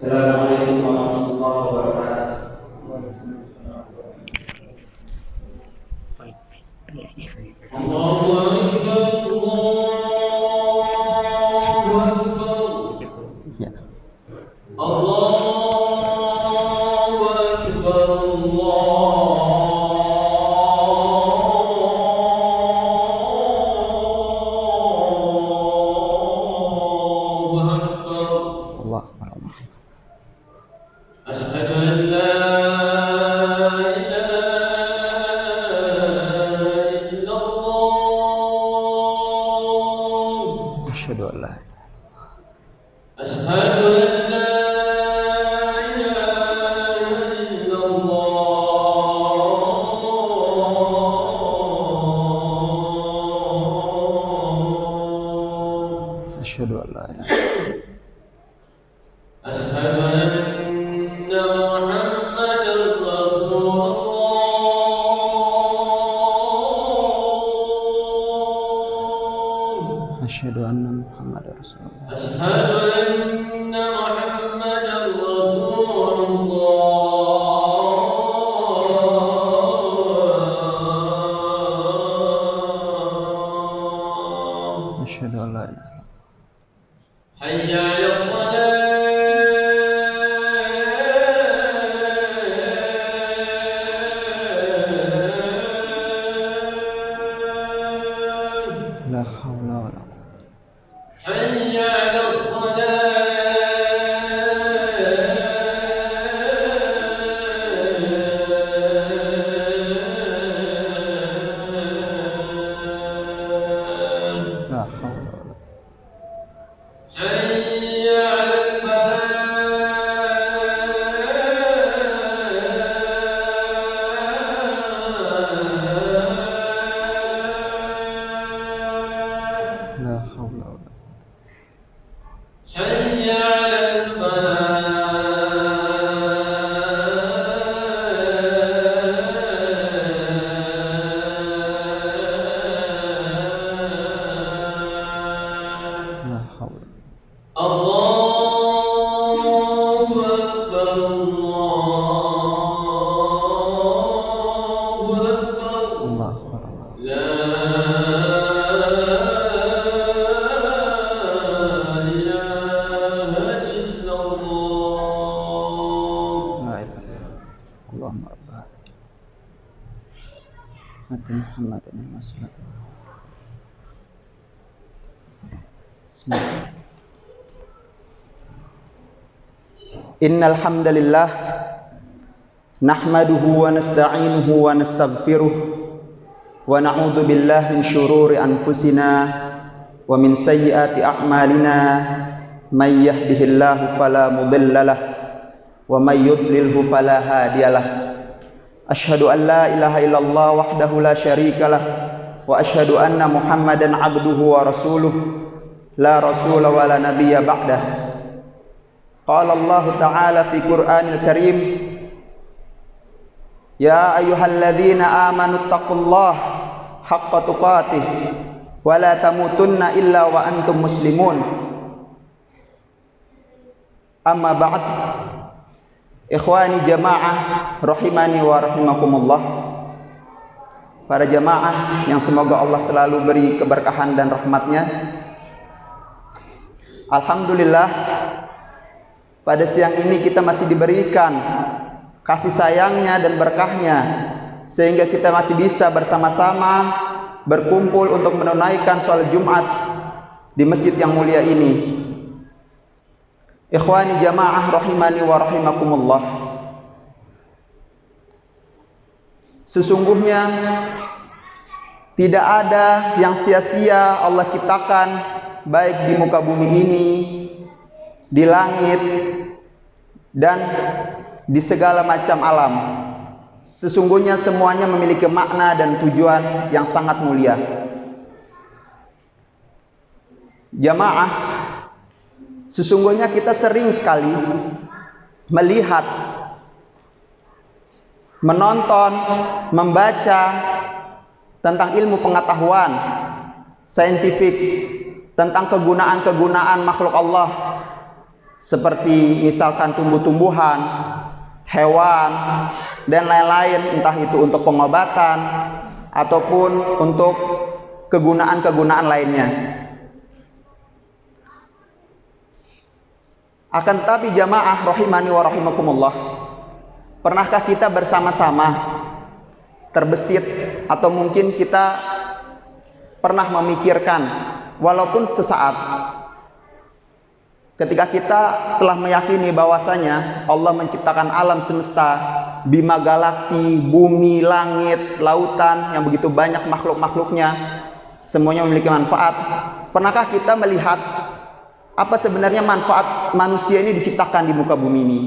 Assalamualaikum warahmatullahi wabarakatuh. Allahu Akbar, Allahu Akbar. Allahu Akbar, Allahu Akbar. Asyhadu an la Asyhadu an la Asyhadu an la ilaha illallah. Asyhadu an la ilaha Asyhadu anna Muhammadar Rasulullah. Asyhadu anna Muhammadar Rasulullah. Asyhadu anna Muhammadar Rasulullah. Asyhadu an la ilaha illallah. Hayya 'alal shalah. La haula wala quwwata. Hayya 'alal shalah. La haula wala Hayya 'alal falah. La haula wala Hayya 'alal falah. La haula. Allahu Akbar, Allahu Akbar. Allahu Akbar. La ilaha illallah. La ilaha illallah. Allahumma rabbana ati Muhammadan wassalatu. Bismillah. Innal hamdalillah nahmaduhu wa nasta'inuhu wa nastaghfiruh wa na'udzu billahi min syururi anfusina wa min sayyiati a'malina may yahdihillahu fala mudhillalah wa may yudlilhu fala hadiyalah. Asyhadu an la ilaha illallah wahdahu la syarikalah wa asyhadu anna Muhammadan abduhu wa rasuluh la rasula wa la nabiyya ba'dah. Qala Allah Ta'ala fi Qur'anil Karim, ya ayyuhalladzina amanu taqullaha haqqa tuqatih wa la tamutunna illa wa antum muslimun. Amma ba'd. Ikhwani jamaah rahimani wa rahimakumullah. Para jamaah yang semoga Allah selalu beri keberkahan dan rahmatnya. Alhamdulillah, pada siang ini kita masih diberikan kasih sayangnya dan berkahnya, sehingga kita masih bisa bersama-sama berkumpul untuk menunaikan sholat Jumat di masjid yang mulia ini. Ikhwani jamaah rahimani wa rahimakumullah. Sesungguhnya tidak ada yang sia-sia Allah ciptakan, baik di muka bumi ini, di langit, dan di segala macam alam. Sesungguhnya semuanya memiliki makna dan tujuan yang sangat mulia. Jamaah, sesungguhnya kita sering sekali melihat, menonton, membaca tentang ilmu pengetahuan saintifik, tentang kegunaan-kegunaan makhluk Allah, seperti misalkan tumbuh-tumbuhan, hewan, dan lain-lain, entah itu untuk pengobatan ataupun untuk kegunaan-kegunaan lainnya. Akan tetapi jamaah rahimani wa rahimakumullah, pernahkah kita bersama-sama terbesit atau mungkin kita pernah memikirkan walaupun sesaat ketika kita telah meyakini bahwasanya Allah menciptakan alam semesta, bima galaksi, bumi, langit, lautan yang begitu banyak makhluk-makhluknya, semuanya memiliki manfaat. Pernahkah kita melihat apa sebenarnya manfaat manusia ini diciptakan di muka bumi ini?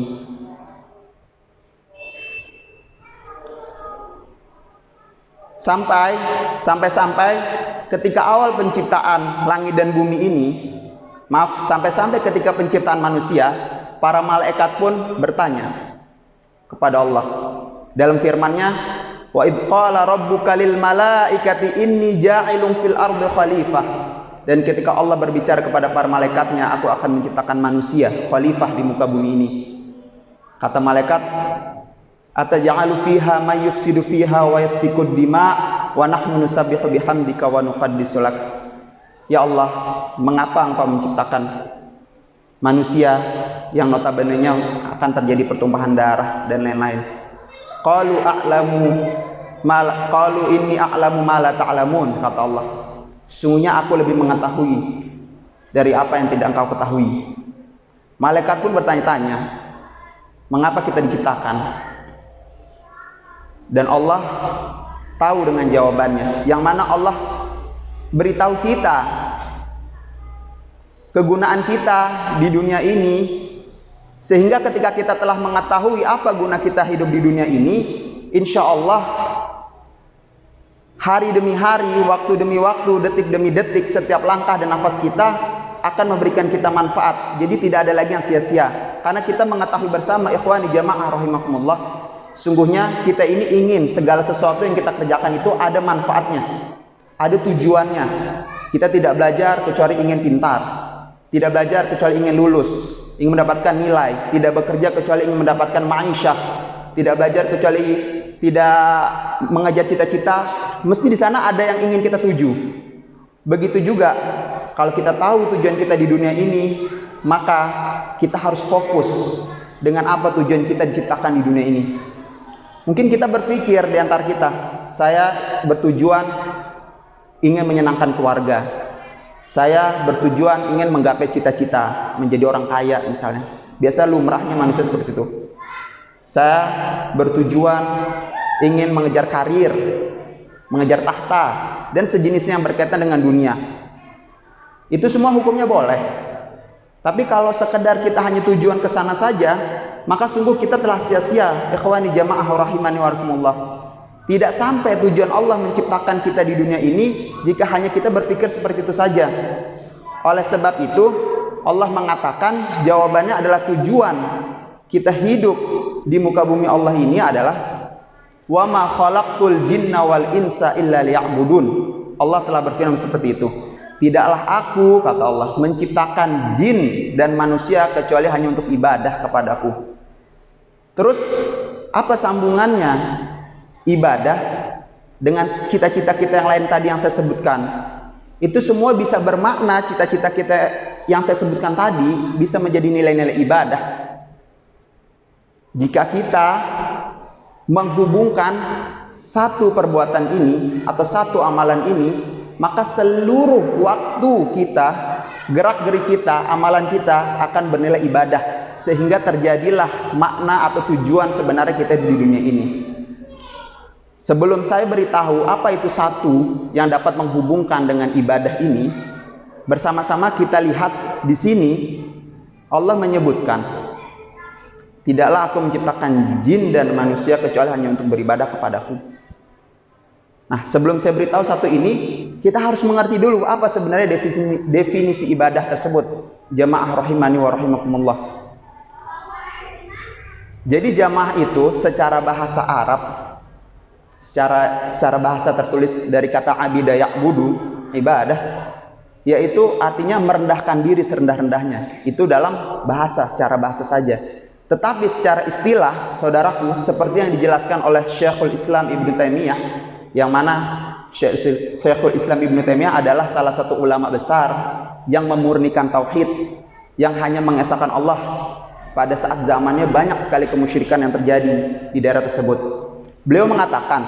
Sampai ketika awal penciptaan langit dan bumi ini, sampai ketika penciptaan manusia, para malaikat pun bertanya kepada Allah dalam firman-Nya, wa id qala rabbuka lil malaikati inni ja'ilun fil ardi khalifah. Dan ketika Allah berbicara kepada para malaikatnya, aku akan menciptakan manusia khalifah di muka bumi ini. Kata malaikat, ataj'alu fiha may yufsidu fiha wa yasfikud dima wa nahnu nusabbihu bihamdika wa nuqaddisu lak. Ya Allah, mengapa Engkau menciptakan manusia yang notabene-nya akan terjadi pertumpahan darah dan lain-lain? Qalu inni a'lamu ma la ta'lamun, kata Allah. Sungguhnya aku lebih mengetahui dari apa yang tidak engkau ketahui. Malaikat pun bertanya-tanya, mengapa kita diciptakan? Dan Allah tahu dengan jawabannya, yang mana Allah beritahu kita kegunaan kita di dunia ini, sehingga ketika kita telah mengetahui apa guna kita hidup di dunia ini, insya Allah hari demi hari, waktu demi waktu, detik demi detik, setiap langkah dan nafas kita akan memberikan kita manfaat. Jadi tidak ada lagi yang sia-sia, karena kita mengetahui bersama, ikhwani jamaah rahimakumullah, sungguhnya kita ini ingin segala sesuatu yang kita kerjakan itu ada manfaatnya, ada tujuannya. Kita tidak belajar kecuali ingin pintar, tidak belajar kecuali ingin lulus, ingin mendapatkan nilai, tidak bekerja kecuali ingin mendapatkan ma'isyah, tidak belajar kecuali tidak mengejar cita-cita, mesti di sana ada yang ingin kita tuju. Begitu juga kalau kita tahu tujuan kita di dunia ini, maka kita harus fokus dengan apa tujuan kita diciptakan di dunia ini. Mungkin kita berpikir di antara kita, saya bertujuan ingin menyenangkan keluarga, saya bertujuan ingin menggapai cita-cita menjadi orang kaya misalnya. Biasa lumrahnya manusia seperti itu. Saya bertujuan ingin mengejar karir, mengejar tahta, dan sejenisnya yang berkaitan dengan dunia. Itu semua hukumnya boleh. Tapi kalau sekedar kita hanya tujuan ke sana saja, maka sungguh kita telah sia-sia, ikhwani jamaah rahimani wa rahimakumullah. Tidak sampai tujuan Allah menciptakan kita di dunia ini jika hanya kita berpikir seperti itu saja. Oleh sebab itu, Allah mengatakan jawabannya adalah tujuan kita hidup di muka bumi Allah ini adalah wa ma khalaqtul jinna wal insa illa liya'budun. Allah telah berfirman seperti itu. Tidaklah aku, kata Allah, menciptakan jin dan manusia kecuali hanya untuk ibadah kepadaku. Terus apa sambungannya ibadah dengan cita-cita kita yang lain tadi yang saya sebutkan? Itu semua bisa bermakna, cita-cita kita yang saya sebutkan tadi bisa menjadi nilai-nilai ibadah jika kita menghubungkan satu perbuatan ini atau satu amalan ini, maka seluruh waktu kita, gerak-gerik kita, amalan kita akan bernilai ibadah, sehingga terjadilah makna atau tujuan sebenarnya kita di dunia ini. Sebelum saya beritahu apa itu satu yang dapat menghubungkan dengan ibadah ini, bersama-sama kita lihat di sini Allah menyebutkan, tidaklah aku menciptakan jin dan manusia kecuali hanya untuk beribadah kepadaku. Nah, sebelum saya beritahu satu ini, kita harus mengerti dulu apa sebenarnya definisi ibadah tersebut. Jamaah rahimani wa rahimakumullah. Jadi jamaah itu secara bahasa Arab, secara bahasa tertulis dari kata abida ya'budu, ibadah, yaitu artinya merendahkan diri serendah-rendahnya. Itu dalam bahasa, secara bahasa saja. Tetapi secara istilah, saudaraku, seperti yang dijelaskan oleh Syekhul Islam Ibnu Taimiyah, yang mana Syekhul Islam Ibnu Taimiyah adalah salah satu ulama besar yang memurnikan tauhid, yang hanya mengesahkan Allah. Pada saat zamannya banyak sekali kemusyrikan yang terjadi di daerah tersebut. Beliau mengatakan,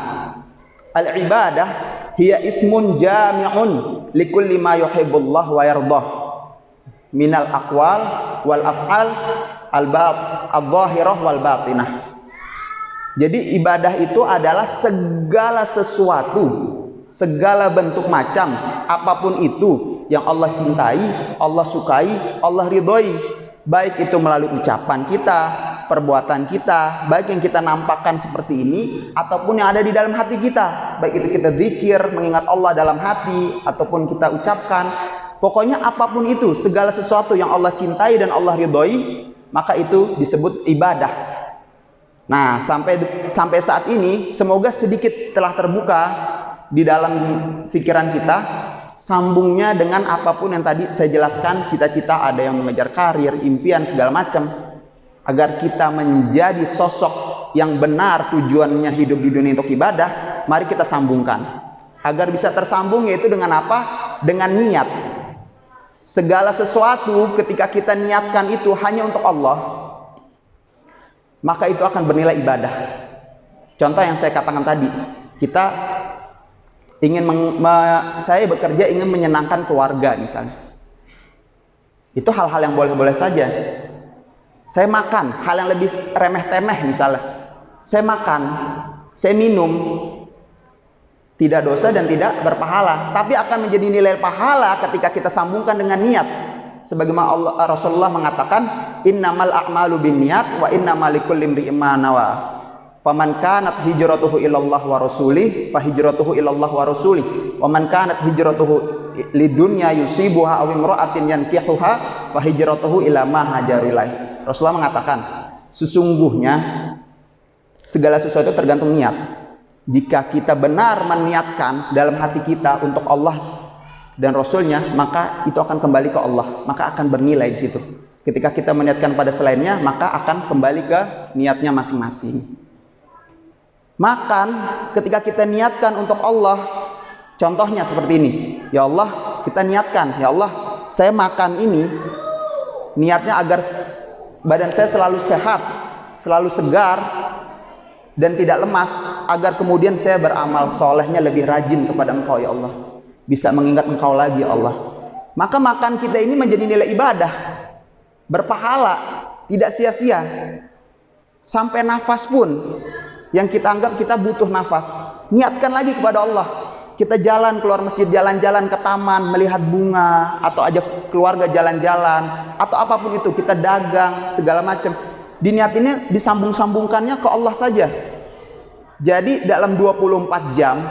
al-ibadah hiya ismun jami'un likulli ma yuhibbullah wa yardah minal aqwal wal af'al al-dhahirah wal batinah. Jadi ibadah itu adalah segala sesuatu, segala bentuk macam, apapun itu yang Allah cintai, Allah sukai, Allah ridhoi. Baik itu melalui ucapan kita, perbuatan kita, baik yang kita nampakkan seperti ini, ataupun yang ada di dalam hati kita. Baik itu kita zikir, mengingat Allah dalam hati, ataupun kita ucapkan. Pokoknya apapun itu, segala sesuatu yang Allah cintai dan Allah ridhoi, maka itu disebut ibadah. Nah, sampai saat ini, semoga sedikit telah terbuka di dalam pikiran kita, sambungnya dengan apapun yang tadi saya jelaskan, cita-cita, ada yang mengejar karir, impian, segala macam, agar kita menjadi sosok yang benar tujuannya hidup di dunia untuk ibadah. Mari kita sambungkan agar bisa tersambung, yaitu dengan apa? Dengan niat. Segala sesuatu ketika kita niatkan itu hanya untuk Allah, maka itu akan bernilai ibadah. Contoh yang saya katakan tadi, kita ingin saya bekerja ingin menyenangkan keluarga misalnya, itu hal-hal yang boleh-boleh saja. Saya makan hal yang lebih remeh-temeh misalnya, saya makan, saya minum, tidak dosa dan tidak berpahala, tapi akan menjadi nilai pahala ketika kita sambungkan dengan niat. Sebagaimana Rasulullah mengatakan, innamal a'malu binniyat wa innamal likulli imri'in ma nawa. Faman kanat hijratuhu ilallah wa rasulih fa hijratuhu ilallah wa rasulih wa man kanat hijratuhu lidunya yusibuha aw imra'atin yankihuha fa hijratuhu ila ma hajaru ilaih. Rasulullah mengatakan, sesungguhnya segala sesuatu tergantung niat. Jika kita benar meniatkan dalam hati kita untuk Allah dan Rasulnya, maka itu akan kembali ke Allah, maka akan bernilai di situ. Ketika kita meniatkan pada selainnya, maka akan kembali ke niatnya masing-masing. Makan, ketika kita niatkan untuk Allah, contohnya seperti ini, ya Allah, kita niatkan, ya Allah, saya makan ini niatnya agar badan saya selalu sehat, selalu segar dan tidak lemas, agar kemudian saya beramal solehnya lebih rajin kepada Engkau, ya Allah, bisa mengingat Engkau lagi, ya Allah. Maka makan kita ini menjadi nilai ibadah, berpahala, tidak sia-sia. Sampai nafas pun yang kita anggap kita butuh nafas, niatkan lagi kepada Allah. Kita jalan keluar masjid, jalan-jalan ke taman, melihat bunga, atau ajak keluarga jalan-jalan, atau apapun itu, kita dagang, segala macam. Diniatinnya, disambung-sambungkannya ke Allah saja. Jadi dalam 24 jam,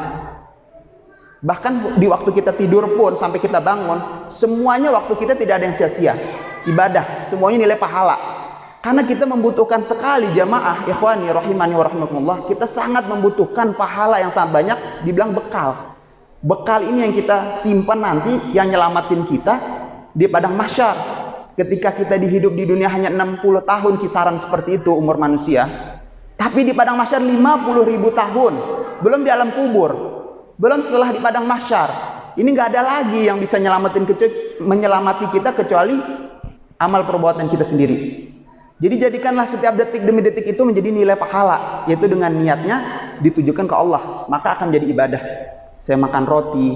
bahkan di waktu kita tidur pun sampai kita bangun, semuanya waktu kita tidak ada yang sia-sia. Ibadah, semuanya nilai pahala. Karena kita membutuhkan sekali, jamaah ikhwani rahimani wa rahimakumullah, kita sangat membutuhkan pahala yang sangat banyak, dibilang bekal. Bekal ini yang kita simpan nanti, yang nyelamatin kita di padang mahsyar. Ketika kita hidup di dunia hanya 60 tahun kisaran seperti itu umur manusia, tapi di padang mahsyar 50.000 tahun, belum di alam kubur, belum setelah di padang mahsyar. Ini nggak ada lagi yang bisa menyelamati kita kecuali amal perbuatan kita sendiri. Jadi jadikanlah setiap detik demi detik itu menjadi nilai pahala, yaitu dengan niatnya ditujukan ke Allah, maka akan menjadi ibadah. Saya makan roti,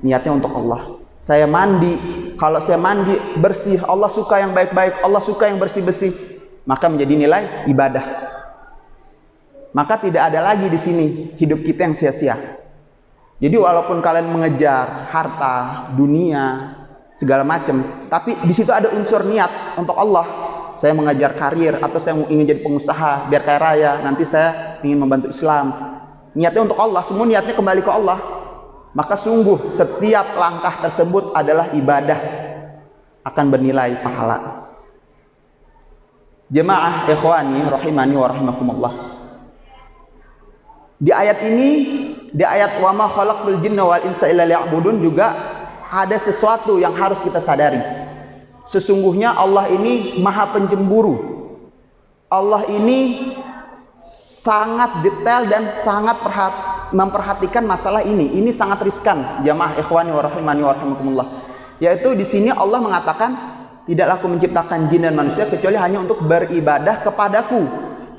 niatnya untuk Allah. Saya mandi, kalau saya mandi bersih, Allah suka yang baik-baik, Allah suka yang bersih-bersih, maka menjadi nilai ibadah. Maka tidak ada lagi di sini hidup kita yang sia-sia. Jadi walaupun kalian mengejar harta, dunia, segala macam, tapi di situ ada unsur niat untuk Allah. Saya mengajar karir, atau saya ingin jadi pengusaha biar kaya raya, nanti saya ingin membantu Islam, niatnya untuk Allah, semua niatnya kembali ke Allah, maka sungguh setiap langkah tersebut adalah ibadah, akan bernilai pahala. Jemaah ikhwani rahimani wa rahimakumullah, di ayat ini, di ayat wa ma khalaqtul jinna wal insa illa liya'budun, juga ada sesuatu yang harus kita sadari. Sesungguhnya Allah ini maha pencemburu. Allah ini sangat detail dan sangat memperhatikan masalah ini. Ini sangat riskan, jamaah ikhwani wa rahimani wa rahimakumullah. Yaitu di sini Allah mengatakan, tidaklah aku menciptakan jin dan manusia kecuali hanya untuk beribadah kepadaku.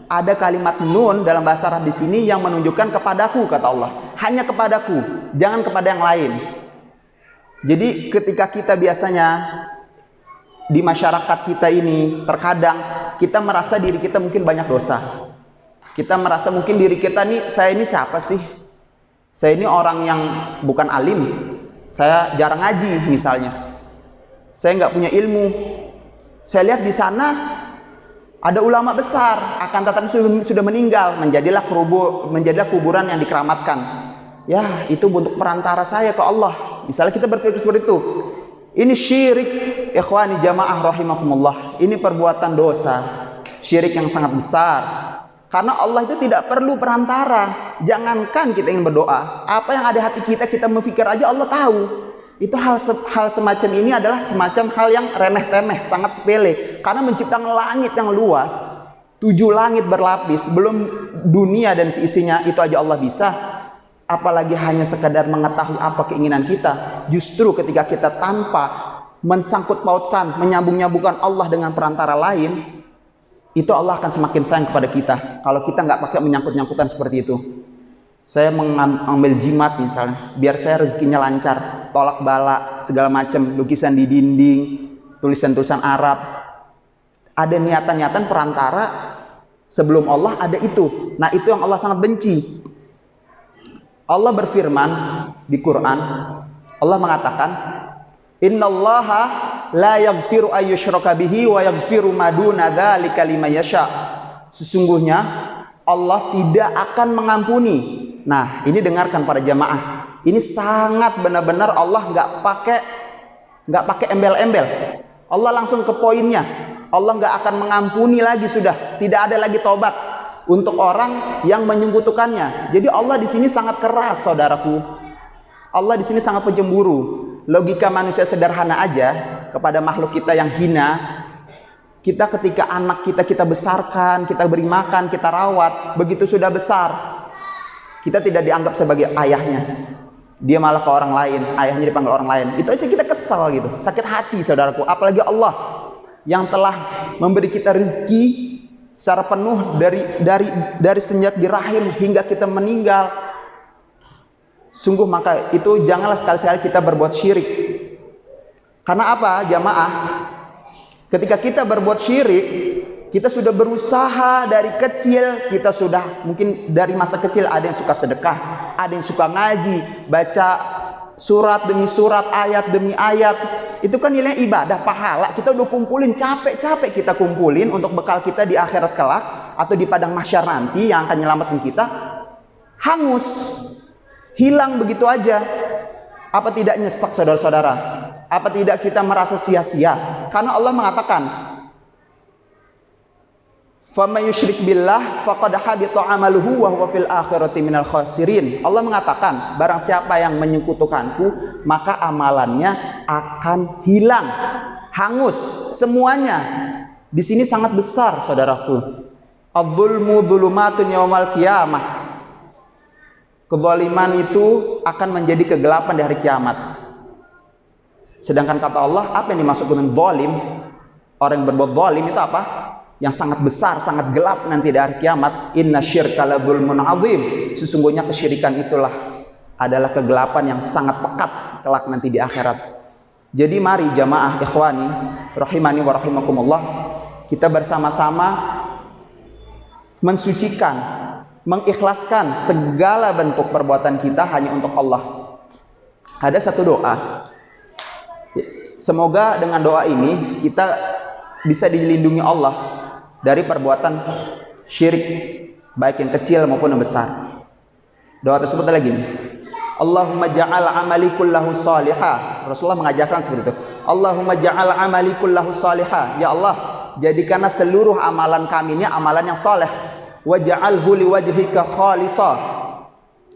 Ada kalimat nun dalam bahasa Arab di sini yang menunjukkan kepadaku, kata Allah. Hanya kepadaku, jangan kepada yang lain. Jadi ketika kita biasanya di masyarakat kita ini, terkadang kita merasa diri kita mungkin banyak dosa. Kita merasa mungkin diri kita nih, saya ini siapa sih? Saya ini orang yang bukan alim. Saya jarang ngaji misalnya. Saya nggak punya ilmu. Saya lihat di sana ada ulama besar, akan tetapi sudah meninggal, menjadilah kuburan yang dikeramatkan. Ya, itu bentuk perantara saya ke Allah. Misalnya kita berpikir seperti itu. Ini syirik, ikhwani jamaah rahimakumullah. Ini perbuatan dosa, syirik yang sangat besar. Karena Allah itu tidak perlu perantara. Jangankan kita ingin berdoa, apa yang ada hati kita, kita memikir aja Allah tahu. Itu hal semacam ini adalah semacam hal yang remeh-temeh, sangat sepele. Karena menciptakan langit yang luas, 7 langit berlapis, belum dunia dan seisinya, itu aja Allah bisa. Apalagi hanya sekadar mengetahui apa keinginan kita. Justru ketika kita tanpa mensangkut pautkan, menyambung-nyambungkan Allah dengan perantara lain, itu Allah akan semakin sayang kepada kita. Kalau kita nggak pakai menyangkut-nyangkutan seperti itu. Saya mengambil jimat misalnya, biar saya rezekinya lancar, tolak bala, segala macam, lukisan di dinding, tulisan-tulisan Arab. Ada niatan-niatan perantara sebelum Allah, ada itu. Nah, itu yang Allah sangat benci. Allah berfirman di Quran, Allah mengatakan, innallaha la yaghfiru ayyushraka bihi wa yaghfiru ma duna dzalika liman yasha. Sesungguhnya Allah tidak akan mengampuni. Nah, ini dengarkan para jamaah. Ini sangat benar-benar Allah nggak pakai embel-embel. Allah langsung ke poinnya. Allah nggak akan mengampuni lagi sudah. Tidak ada lagi tobat untuk orang yang menyekutukannya. Jadi Allah di sini sangat keras, saudaraku. Allah di sini sangat pencemburu. Logika manusia sederhana aja kepada makhluk kita yang hina. Kita ketika anak kita besarkan, kita beri makan, kita rawat, begitu sudah besar, kita tidak dianggap sebagai ayahnya. Dia malah ke orang lain, ayahnya dipanggil orang lain. Itu aja kita kesal gitu, sakit hati saudaraku. Apalagi Allah yang telah memberi kita rezeki secara penuh dari sejak di rahim hingga kita meninggal. Sungguh maka itu janganlah sekali-sekali kita berbuat syirik. Karena apa, jamaah? Ketika kita berbuat syirik, kita sudah berusaha dari kecil, kita sudah mungkin dari masa kecil ada yang suka sedekah, ada yang suka ngaji, baca surat demi surat, ayat demi ayat. Itu kan nilai ibadah, pahala. Kita udah kumpulin, capek-capek kita kumpulin untuk bekal kita di akhirat kelak atau di padang mahsyar nanti yang akan nyelamatin kita. Hangus, hilang begitu aja. Apa tidak nyesek saudara-saudara? Apa tidak kita merasa sia-sia? Karena Allah mengatakan, "Faman yusyrik billah faqad habita 'amaluhu wa huwa fil akhirati minal khasirin." Allah mengatakan, barang siapa yang menyekutukanku, maka amalannya akan hilang, hangus semuanya. Di sini sangat besar, saudaraku. Adz-dzulmu dzulumatun yaumal qiyamah. Kezaliman itu akan menjadi kegelapan di hari kiamat. Sedangkan kata Allah, apa yang dimaksud dengan zalim? Orang yang berbuat zalim itu apa? Yang sangat besar, sangat gelap nanti di hari kiamat. Inna syirka la dzulmun adzim. Sesungguhnya kesyirikan itulah adalah kegelapan yang sangat pekat kelak nanti di akhirat. Jadi mari jamaah ikhwani rahimani wa rahimakumullah, kita bersama-sama mensucikan, mengikhlaskan segala bentuk perbuatan kita hanya untuk Allah. Ada satu doa. Semoga dengan doa ini kita bisa dilindungi Allah dari perbuatan syirik, baik yang kecil maupun yang besar. Doa tersebut adalah gini. Allahumma ja'al amali kullahu salihah. Rasulullah mengajarkan seperti itu. Allahumma ja'al amali kullahu salihah. Ya Allah, jadikanlah seluruh amalan kami ini amalan yang saleh. Wa ja'alhu liwajhika khalisah.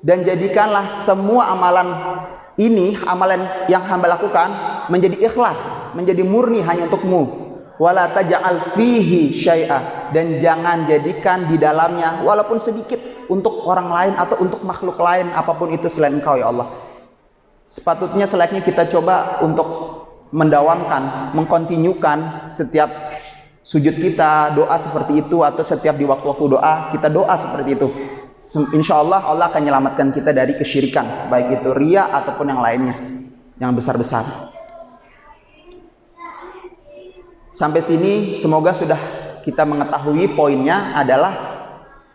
Dan jadikanlah semua amalan ini amalan yang hamba lakukan menjadi ikhlas, menjadi murni hanya untukmu. Wala taj'al fihi syai'a, dan jangan jadikan di dalamnya walaupun sedikit untuk orang lain atau untuk makhluk lain apapun itu selain Engkau ya Allah. Sepatutnya selayaknya kita coba untuk mendawamkan, mengkontinyukan setiap sujud kita doa seperti itu, atau setiap di waktu-waktu doa kita doa seperti itu. Insya Allah Allah akan menyelamatkan kita dari kesyirikan, baik itu riya ataupun yang lainnya yang besar-besar. Sampai sini semoga sudah kita mengetahui poinnya adalah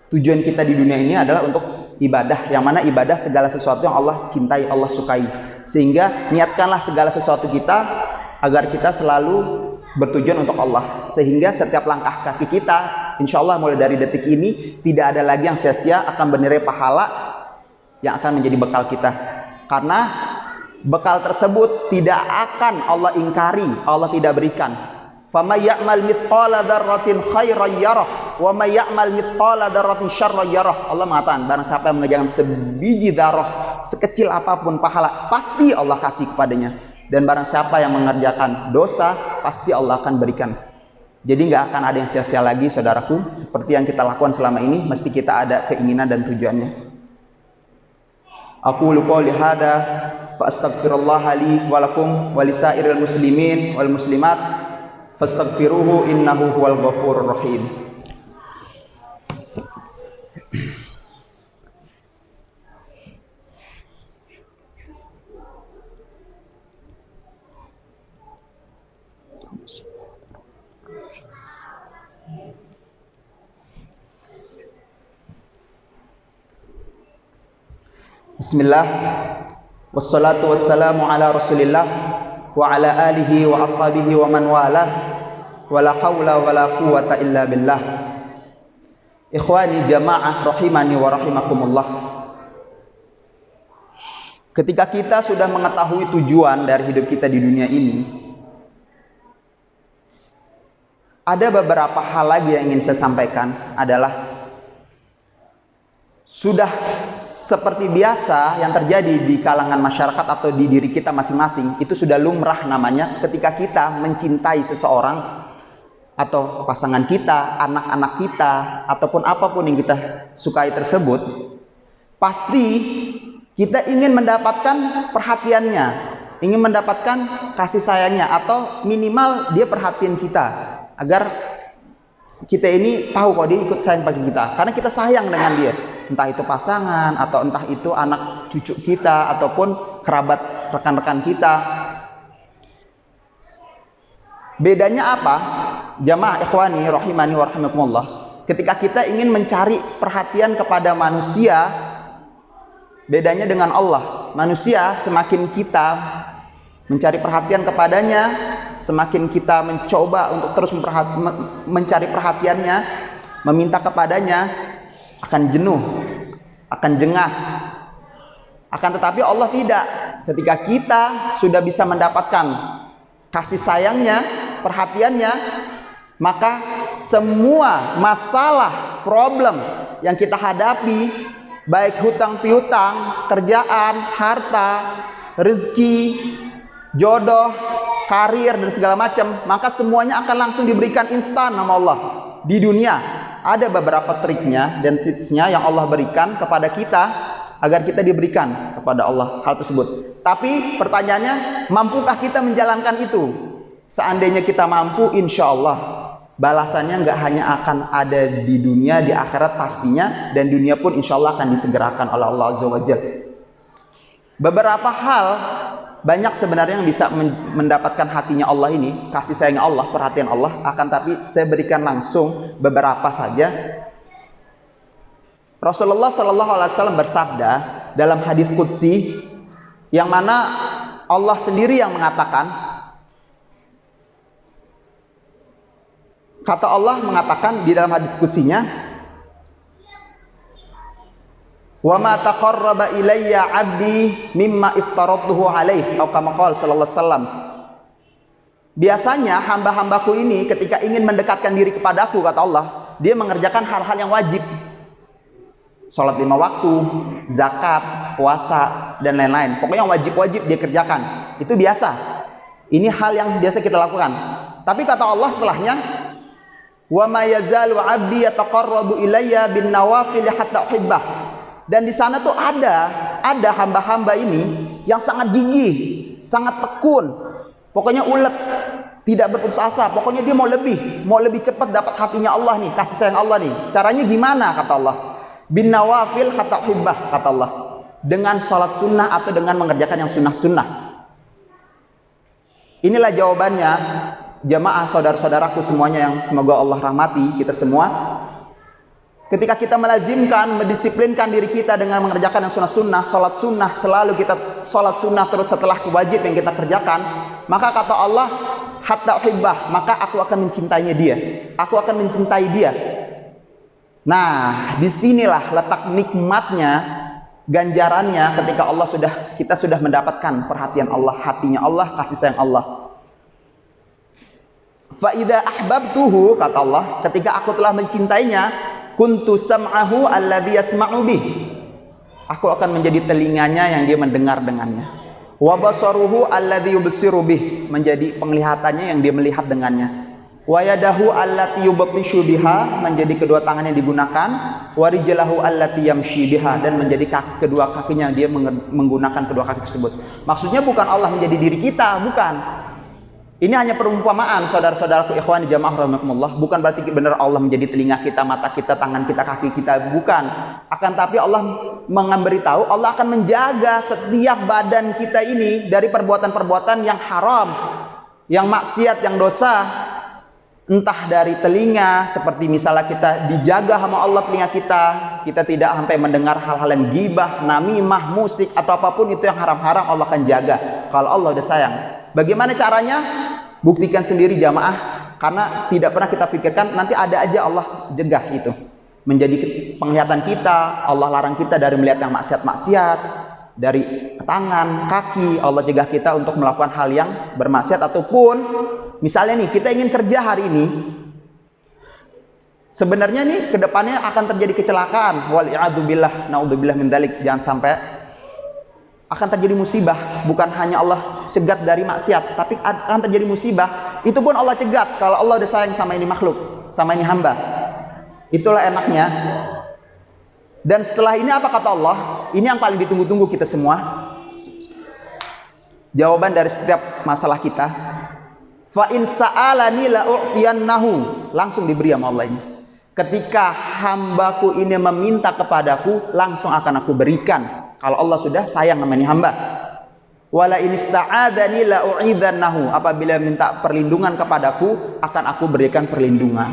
tujuan kita di dunia ini adalah untuk ibadah, yang mana ibadah segala sesuatu yang Allah cintai, Allah sukai. Sehingga niatkanlah segala sesuatu kita agar kita selalu bertujuan untuk Allah, sehingga setiap langkah kaki kita insya Allah mulai dari detik ini tidak ada lagi yang sia-sia, akan bernilai pahala yang akan menjadi bekal kita, karena bekal tersebut tidak akan Allah ingkari, Allah tidak berikan. Fama ya'mal mithqala dzarratin khairan yarah wa may ya'mal mithqala dzarratin syarran yarah. Allah mengatakan barang siapa yang mengerjakan sebiji dzarrah, sekecil apapun pahala, pasti Allah kasih kepadanya. Dan barang siapa yang mengerjakan dosa, pasti Allah akan berikan. Jadi nggak akan ada yang sia-sia lagi, saudaraku. Seperti yang kita lakukan selama ini, mesti kita ada keinginan dan tujuannya. Aku lupa lihada, fa astaghfirullah li walakum walisairil muslimin wal muslimat, fastaghfiruhu innahu huwal ghafurur rahim. Bismillah, wassalatu wassalamu ala rasulillah wa ala alihi wa ashabihi wa man walah, wa la hawla wa la quwata illa billah. Ikhwani jamaah rahimani wa rahimakumullah. Ketika kita sudah mengetahui tujuan dari hidup kita di dunia ini, ada beberapa hal lagi yang ingin saya sampaikan, adalah sudah seperti biasa yang terjadi di kalangan masyarakat atau di diri kita masing-masing, itu sudah lumrah namanya. Ketika kita mencintai seseorang atau pasangan kita, anak-anak kita, ataupun apapun yang kita sukai tersebut, pasti kita ingin mendapatkan perhatiannya, ingin mendapatkan kasih sayangnya, atau minimal dia perhatian kita, agar kita ini tahu kok dia ikut sayang bagi kita, karena kita sayang dengan dia. Entah itu pasangan, atau entah itu anak cucu kita, ataupun kerabat rekan-rekan kita. Bedanya apa? Jamaah ikhwani rahimani wa rahimakumullah. Ketika kita ingin mencari perhatian kepada manusia, bedanya dengan Allah. Manusia semakin kita mencari perhatian kepadanya, semakin kita mencoba untuk terus mencari perhatiannya, meminta kepadanya, akan jenuh, akan jengah. Akan tetapi Allah tidak. Ketika kita sudah bisa mendapatkan kasih sayangnya, perhatiannya, maka semua masalah, problem yang kita hadapi, baik hutang piutang, kerjaan, harta, rezeki, jodoh, karir, dan segala macam, maka semuanya akan langsung diberikan instan sama Allah di dunia. Ada beberapa triknya dan tipsnya yang Allah berikan kepada kita agar kita diberikan kepada Allah hal tersebut. Tapi pertanyaannya, mampukah kita menjalankan itu? Seandainya kita mampu, insya Allah balasannya nggak hanya akan ada di dunia, di akhirat pastinya, dan dunia pun insya Allah akan disegerakan oleh Allah Azza wa Jalla. Beberapa hal banyak sebenarnya yang bisa mendapatkan hatinya Allah ini, kasih sayang Allah, perhatian Allah. Akan tapi saya berikan langsung beberapa saja. Rasulullah Shallallahu Alaihi Wasallam bersabda dalam hadis qudsi, yang mana Allah sendiri yang mengatakan, kata Allah mengatakan di dalam hadis qudsinya, wa ma taqarraba ilayya 'abdi mimma iftaradtuhu alaihi, atau kama qala sallallahu alaihi wasallam. Biasanya hamba-hambaku ini ketika ingin mendekatkan diri kepadaku, kata Allah, dia mengerjakan hal-hal yang wajib. Salat 5 waktu, zakat, puasa, dan lain-lain. Pokoknya wajib-wajib dia kerjakan. Itu biasa. Ini hal yang biasa kita lakukan. Tapi kata Allah setelahnya, wa ma yazalu 'abdi yataqarrabu ilayya bin nawafil hatta uhibbah. Dan di sana tuh ada hamba-hamba ini yang sangat gigih, sangat tekun. Pokoknya ulet, tidak berputus asa. Pokoknya dia mau lebih cepat dapat hatinya Allah nih, kasih sayang Allah nih. Caranya gimana kata Allah? Bin nawafil hatta uhibbah kata Allah. Dengan sholat sunnah atau dengan mengerjakan yang sunnah-sunnah. Inilah jawabannya jamaah saudara-saudaraku semuanya yang semoga Allah rahmati kita semua. Ketika kita melazimkan, mendisiplinkan diri kita dengan mengerjakan yang sunnah-sunnah, sholat sunnah, selalu kita sholat sunnah terus setelah wajib yang kita kerjakan, maka kata Allah, hatta uhibbah, maka aku akan mencintainya dia. Aku akan mencintai dia. Nah, disinilah letak nikmatnya, ganjarannya ketika kita sudah mendapatkan perhatian Allah, hatinya Allah, kasih sayang Allah. Fa idza ahbabtuhu, kata Allah, ketika aku telah mencintainya, kuntu sam'ahu alladhi yasma'u bih, aku akan menjadi telinganya yang dia mendengar dengannya. Wa basaruhu alladhi yubsiru bih, menjadi penglihatannya yang dia melihat dengannya. Wa yadahu allati yubtishu biha, menjadi kedua tangannya digunakan. Wa rijlahu allati yamshi biha, dan menjadi kedua kakinya dia menggunakan kedua kaki tersebut. Maksudnya bukan Allah menjadi diri kita, bukan. Ini hanya perumpamaan, saudara-saudaraku ikhwan jamaah rahimakumullah. Bukan berarti benar Allah menjadi telinga kita, mata kita, tangan kita, kaki kita, bukan. Akan tapi Allah memberitahu, Allah akan menjaga setiap badan kita ini dari perbuatan-perbuatan yang haram, yang maksiat, yang dosa. Entah dari telinga, seperti misalnya kita dijaga sama Allah telinga kita tidak sampai mendengar hal-hal yang gibah, namimah, musik, atau apapun itu yang haram-haram, Allah akan jaga. Kalau Allah udah sayang. Bagaimana caranya? Buktikan sendiri jamaah, karena tidak pernah kita pikirkan nanti ada aja Allah jegah itu. Menjadi penglihatan kita, Allah larang kita dari melihat yang maksiat-maksiat, dari tangan, kaki, Allah jegah kita untuk melakukan hal yang bermaksiat. Ataupun misalnya nih, kita ingin kerja hari ini, sebenarnya nih kedepannya akan terjadi kecelakaan, wal-i'adzubillah, naudzubillah min dzalik, jangan sampai akan terjadi musibah. Bukan hanya Allah cegat dari maksiat, tapi akan terjadi musibah. Itu pun Allah cegat kalau Allah udah sayang sama ini makhluk, sama ini hamba. Itulah enaknya. Dan setelah ini apa kata Allah? Ini yang paling ditunggu-tunggu kita semua. Jawaban dari setiap masalah kita. Fa in sa'alani la u'tiyannahu, langsung diberi sama Allah ini. Ketika hambaku ini meminta kepadaku, langsung akan aku berikan. Kalau Allah sudah sayang sama ini hamba. Wala in ista'adani la u'idzannahu, apabila minta perlindungan kepadaku, akan aku berikan perlindungan.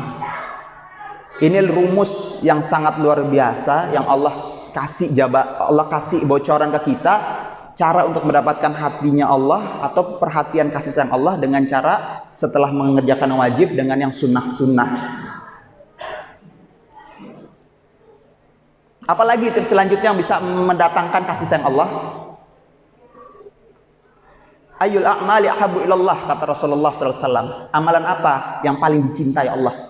Ini rumus yang sangat luar biasa yang Allah kasih bocoran ke kita, cara untuk mendapatkan hatinya Allah atau perhatian kasih sayang Allah dengan cara setelah mengerjakan wajib dengan yang sunnah-sunnah. Apalagi tips selanjutnya yang bisa mendatangkan kasih sayang Allah? Ayyul a'mali ahabbu ilallah, kata Rasulullah SAW. Amalan apa yang paling dicintai Allah?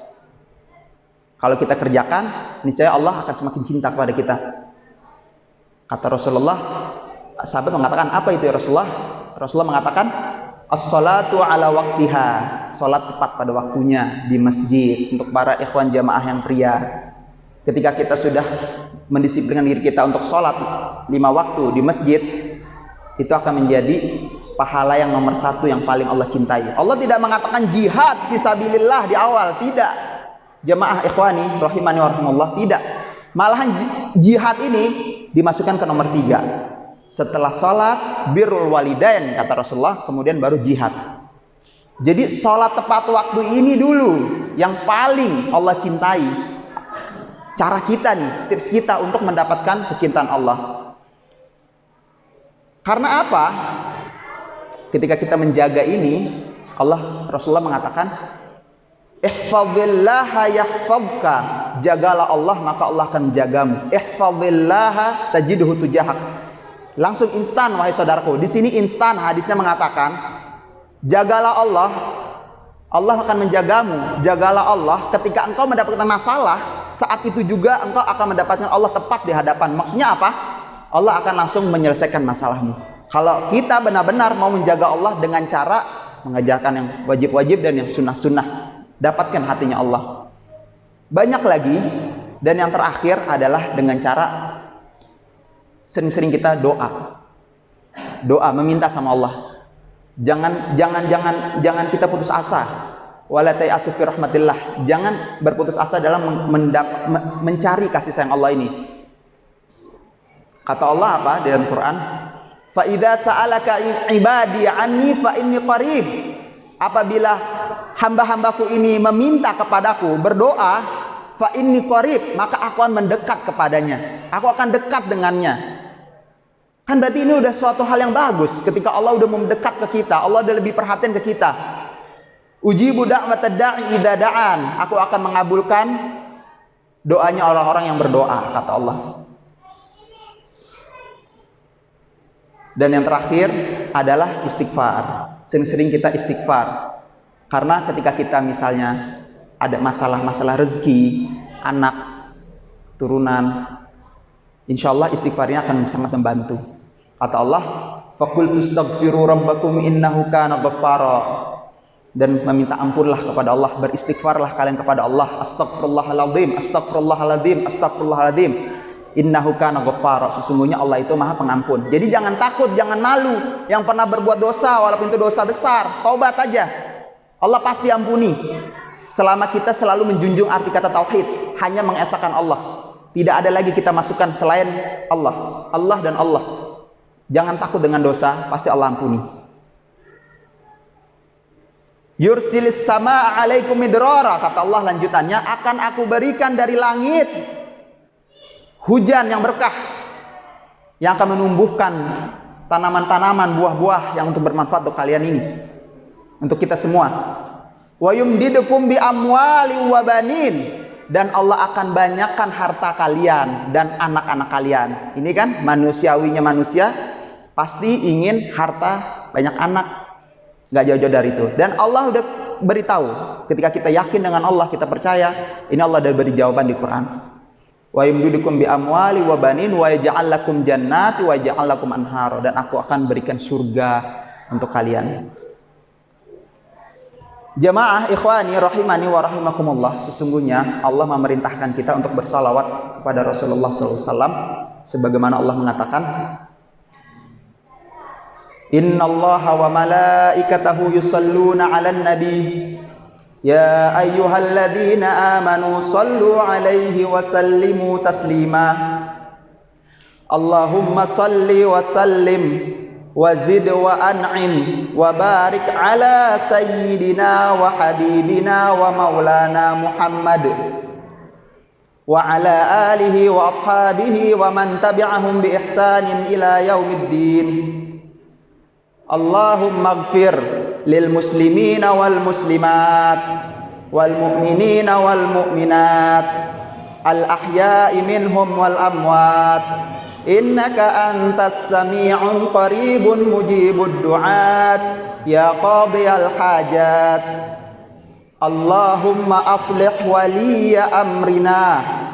Kalau kita kerjakan, niscaya Allah akan semakin cinta kepada kita. Kata Rasulullah, sahabat mengatakan, apa itu ya Rasulullah? Rasulullah mengatakan, as-salatu ala waktiha, salat tepat pada waktunya di masjid. Untuk para ikhwan jamaah yang pria, ketika kita sudah mendisiplinkan diri kita untuk sholat 5 waktu di masjid, itu akan menjadi pahala yang nomor 1 yang paling Allah cintai. Allah tidak mengatakan jihad fisabilillah di awal, tidak. Jamaah ikhwani rahimani wa rahimallah, tidak. Malahan jihad ini dimasukkan ke nomor 3. Setelah sholat, birrul walidain, kata Rasulullah, kemudian baru jihad. Jadi sholat tepat waktu ini dulu yang paling Allah cintai. Cara kita nih, tips kita untuk mendapatkan kecintaan Allah. Karena apa? Ketika kita menjaga ini, Rasulullah mengatakan, ihfazillaha yahfazka, jagalah Allah maka Allah akan menjagamu. Ihfazillaha tajidhu tujahak. Langsung instan wahai saudaraku. Di sini instan, hadisnya mengatakan, jagalah Allah, Allah akan menjagamu. Jagalah Allah, ketika engkau mendapatkan masalah, saat itu juga engkau akan mendapatkan Allah tepat di hadapan. Maksudnya apa? Allah akan langsung menyelesaikan masalahmu. Kalau kita benar-benar mau menjaga Allah dengan cara mengajarkan yang wajib-wajib dan yang sunnah-sunnah, dapatkan hatinya Allah. Banyak lagi, dan yang terakhir adalah dengan cara sering-sering kita doa, meminta sama Allah. Jangan kita putus asa. Wala tayasu fi rahmatillah. Jangan berputus asa dalam mencari kasih sayang Allah ini. Kata Allah apa di dalam Quran? Fa idza sa'alaka ibadi anni fa inni qarib. Apabila hamba-hambaku ini meminta kepadaku, berdoa, fa inni qarib, maka aku akan mendekat kepadanya. Aku akan dekat dengannya. Kan berarti ini udah suatu hal yang bagus. Ketika Allah udah mendekat ke kita, Allah udah lebih perhatian ke kita. Ujibu da'watad da'i idza da'an. Aku akan mengabulkan doanya orang-orang yang berdoa, kata Allah. Dan yang terakhir adalah istighfar. Sering-sering kita istighfar. Karena ketika kita misalnya ada masalah rezeki, anak, turunan, insya Allah istighfarnya akan sangat membantu. Kata Allah, faqul tustaghfiru rabbakum innahu kana ghaffara. Dan meminta ampunlah kepada Allah, beristighfarlah kalian kepada Allah. Astaghfirullahaladzim, astaghfirullahaladzim, astaghfirullahaladzim. Innahu kana ghaffara. Sesungguhnya Allah itu maha pengampun. Jadi jangan takut, jangan malu yang pernah berbuat dosa, walaupun itu dosa besar. Taubat aja, Allah pasti ampuni. Selama kita selalu menjunjung arti kata tauhid, hanya mengesahkan Allah, tidak ada lagi kita masukkan selain Allah. Allah dan Allah. Jangan takut dengan dosa, pasti Allah ampuni. Yursilis samaa alaikum midrara, kata Allah lanjutannya, akan aku berikan dari langit hujan yang berkah, yang akan menumbuhkan tanaman-tanaman, buah-buah yang untuk bermanfaat untuk kalian ini, untuk kita semua. Wa yumdidukum bi amwali wa banin, dan Allah akan banyakkan harta kalian dan anak-anak kalian. Ini kan manusiawinya manusia, pasti ingin harta, banyak anak, nggak jauh-jauh dari itu. Dan Allah udah beritahu, ketika kita yakin dengan Allah, kita percaya, ini Allah udah beri jawaban di Quran. Wa yumdidukum bi amwali wa banin wa yaj'al lakum jannati wa yaj'al lakum anhara, dan aku akan berikan surga untuk kalian. Jamaah ikhwani rahimani wa rahimakumullah, sesungguhnya Allah memerintahkan kita untuk bersalawat kepada Rasulullah SAW, sebagaimana Allah mengatakan, innallaha wa malaikatahu yusalluna 'alan nabi ya ayyuhalladzina amanu sallu 'alaihi wa sallimu taslima. Allahumma salli wa sallim wa zid wa an'im wa barik ala sayyidina wa habibina wa maulana Muhammad wa ala alihi wa ashabihi wa man tabi'ahum bi ihsanin ila yaumiddin. Allahumma ighfir lil muslimina wal muslimat wal mu'minina wal mu'minat al ahya'i minhum wal amwat. Innaka antas sami'un qaribun mujibud du'at ya qadiyal hajat. Allahumma aslih waliya amrina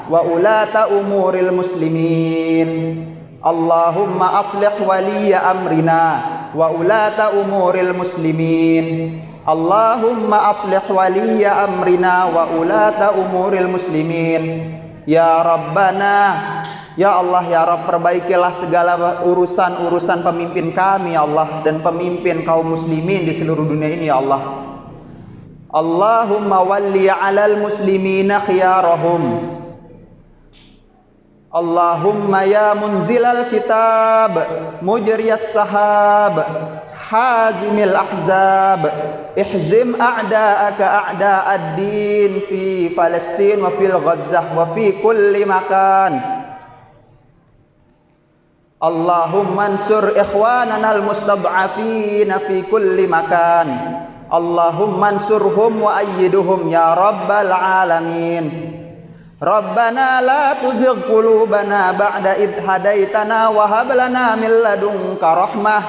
wa ulata umuril muslimin. Allahumma aslih waliya amrina wa ulata umuril muslimin. Allahumma aslih waliya amrina wa ulata umuril muslimin. Ya Rabbana, ya Allah, ya Rabb, perbaikilah segala urusan-urusan pemimpin kami, ya Allah, dan pemimpin kaum muslimin di seluruh dunia ini, ya Allah. Allahumma walli 'alal muslimina khiyarahum. Allahumma ya munzilal kitab, mujriyas sahab, hazimil ahzab, ihzim a'da'aka a'da'ad din fi Palestin wa fil Ghazzah wa fi kulli makan. Allahumma ansur ikhwanana al-mustad'afina fi kulli makan. Allahumma ansurhum wa ayyiduhum ya rabbal alamin. Rabbana la tuzigh qulubana ba'da idh hadaitana wa hab lana min ladunka rahmah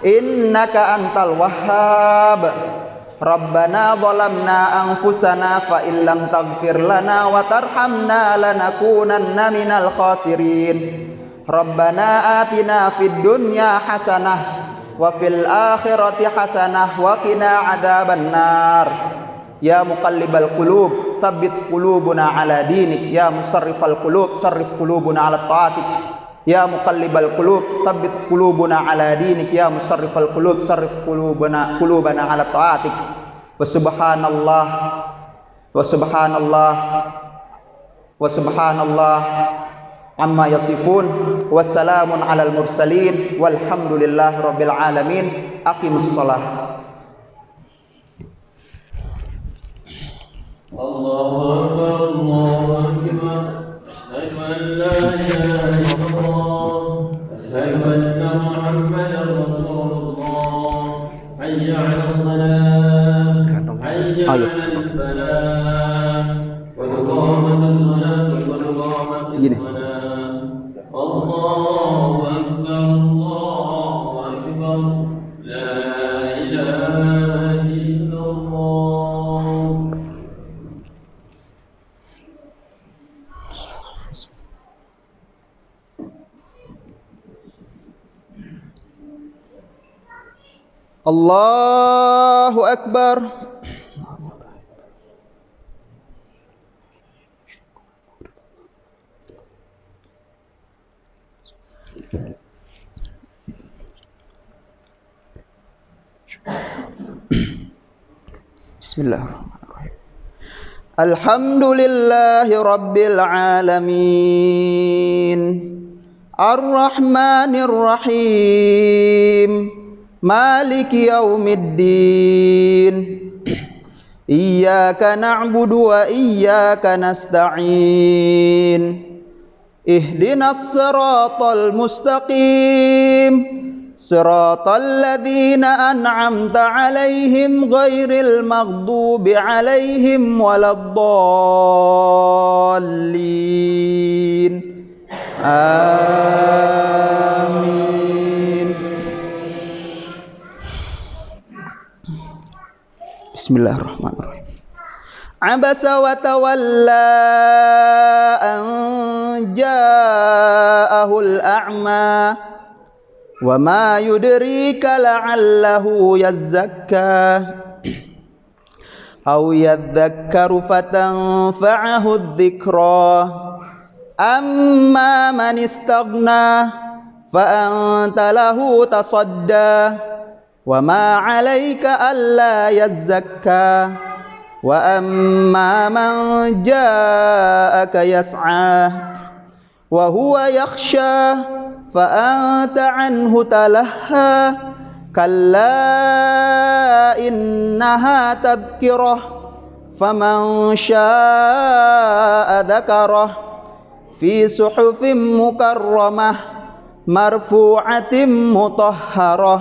innaka antal wahhab. Rabbana zalamna anfusana fa illam taghfir lana wa tarhamna lanakunanna minal khasirin. Rabbana atina fid dunya hasanah wa fil akhirati hasanah wa qina adzabannar. Ya muqallibal qulub, tsabbit qulubuna ala dinik. Ya musarrifal qulub, sarrif qulubuna ala taatik. Ya muqallibal qulub, tsabbit qulubuna ala dinik. Ya musarrifal qulub, sarrif qulubana ala taatik. Wa subhanallah wa subhanallah wa subhanallah amma yasifun. Wassalamun alal mursalin walhamdulillahi rabbil alamin. Aqimus shalah. Allahu Akbar, Allahu Akbar. Asyhadu an la ilaha illallah, asyhadu anna Muhammadar Rasulullah. Hayya 'alal salah, hayya 'alal falah. Qad qamatis salah, qad qamatis salah. Allahu Akbar, Allahu Akbar. La ilaha illallah. Allahu Akbar. Bismillahirrahmanirrahim. Alhamdulillahi rabbil alamin. Ar-Rahmanir Rahim. Maliki yaumiddin. Iyyaka na'budu wa iyyaka nasta'in. Ihdinas siratal mustaqim. Siratal ladzina an'amta 'alaihim ghairil maghdubi 'alaihim waladdallin. Amin. Bismillahirrahmanirrahim. Abasa wa tawalla an ja'ahul a'ma wa ma yudrika la'allahu yazzakka aw yadhakkaru fatanfa'ahu adh-dhikra amma man istaghna fa anta lahu tasadda wa ma 'alaika alla yazzakka wa amma man ja'aka yas'a wa huwa yakhsha fa anta 'anhu talahha kalla innaha tadhkirah faman syaa'a dzakarah fi suhufin mukarramah marfu'atin mutahharah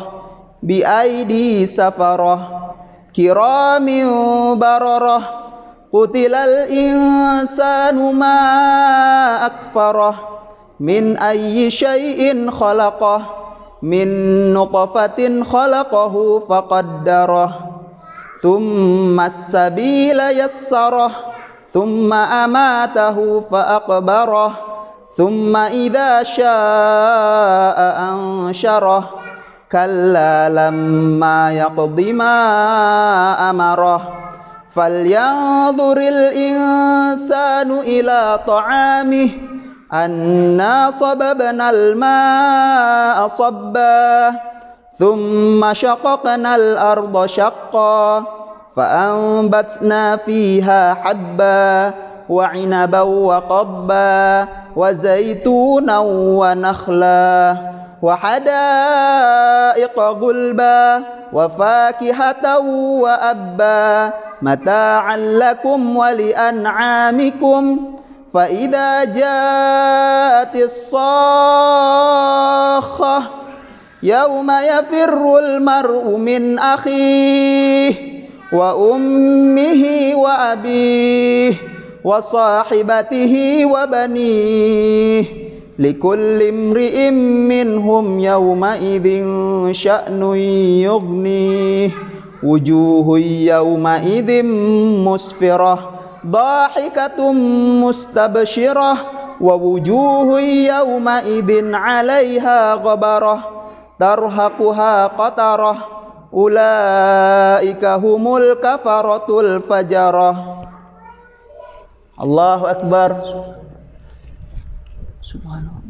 bi aidi safarah kiramin bararah. Qutilal insanu ma akfarah min ayyi syai'in khalaqah min nutfatin khalaqahu faqaddarah thumma as-sabila yassarah thumma amatahu faaqbarah thumma idza syaa'a ansyarah kalla lamma yaqdi ma amarah falyanzuril insanu ila ta'amih anna sababnal ma'a sabba thumma shaqaqnal arda shaqqa fa'anbatna fiha habba wa 'inaban wa qadba wa zaytunan wa nakhla wa hadaiqa gulba wa fakihatan wa abba mata'an lakum wa li'an'amikum fa idza ja'atis sakhah yawma yafirrul mar'u min akhihi wa ummihi wa abihi wa sahibatihi wa banihi likulli imri'in minhum yawma idzin sya'nun yughnih wujuhun yawma idzin musfirah dhahikatum mustabshirah wa wujuhun yawma idzin 'alaiha ghabarah tarhaquha qatarah ulaika humul kafaratul fajarah. Allahu akbar. Subhanallah.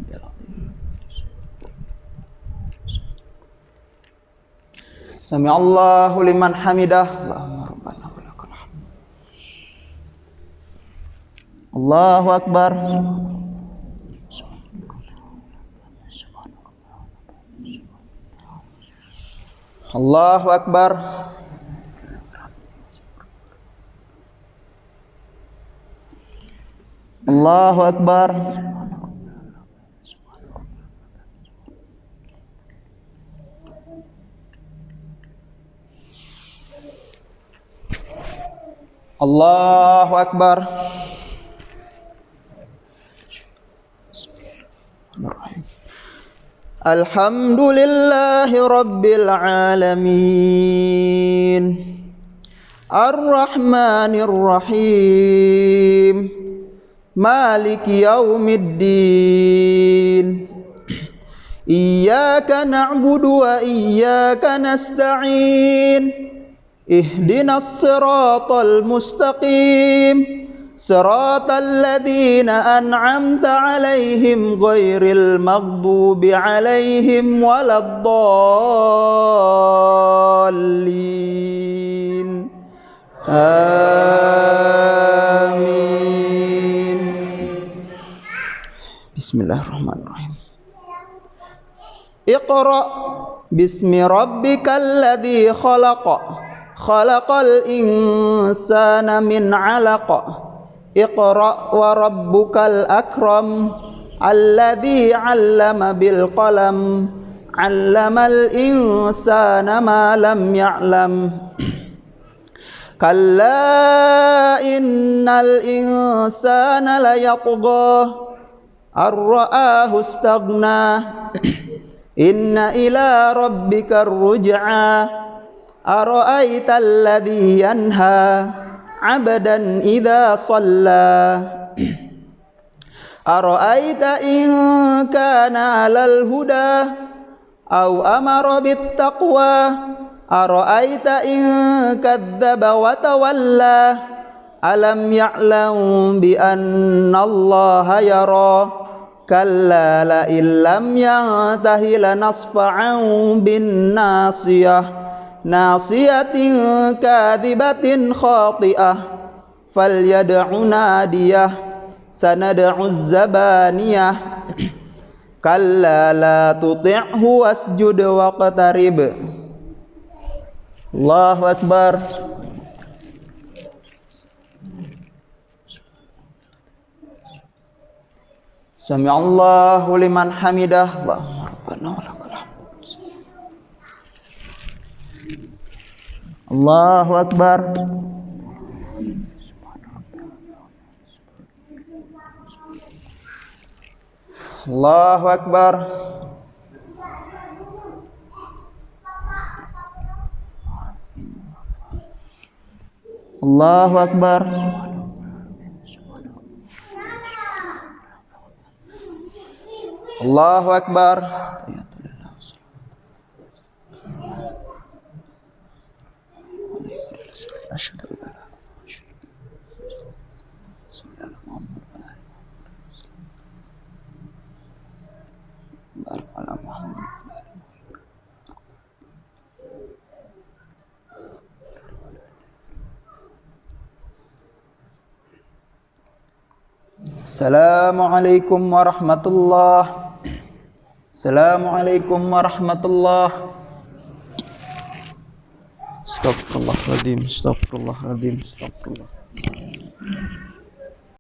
Sami Allahu liman hamidah. Allahumma rabbana wa lakal hamd. Allahu akbar. Allahu akbar. Allahu akbar. Allahu akbar. Alhamdulillahi rabbil alamin. Ar-Rahmanir Rahim. Maliki yaumiddin. Iyyaka na'budu wa iyyaka nasta'in. Ihdinas siratal mustaqim. Siratal ladzina an'amta 'alaihim ghairil maghdubi 'alaihim waladdallin. Amin. Bismillahirrahmanirrahim. Iqra bismi rabbikal ladzi khalaq. Khalaqal insana min 'alaq. Iqra wa rabbukal akram. Alladzi 'allama bil qalam. 'Allamal insana ma lam ya'lam. Kalla innal insana layatgha ar-ra'ahu istaghna. Inna ila rabbikar ruj'a. Ara'aita alladhi yanha 'abdan idza shalla. Ara'aita in kana 'alal huda aw amara bit taqwa. Ara'aita in kadzdzaba wa tawalla. Alam ya'lam bi anna Allaha yara. Kalla la illam yantahi lanasfa'an bin nasiyah. Nasiyatin kadhibatin khati'ah. Falyad'u nadiyah. Sanad'u zabaniyah. Kalla la tuti'hu wasjud waqtarib. Allahu akbar. Sami Allahu liman hamidah. Allahumma rabbana wa lakal hamd. Allahu akbar. Allahu akbar. Allahu akbar. Allahu akbar. Asyhadu an la ilaha illallah. Assalamualaikum warahmatullahi. Assalamualaikum warahmatullahi. Astagfirullahaladzim, astagfirullahaladzim, astagfirullah.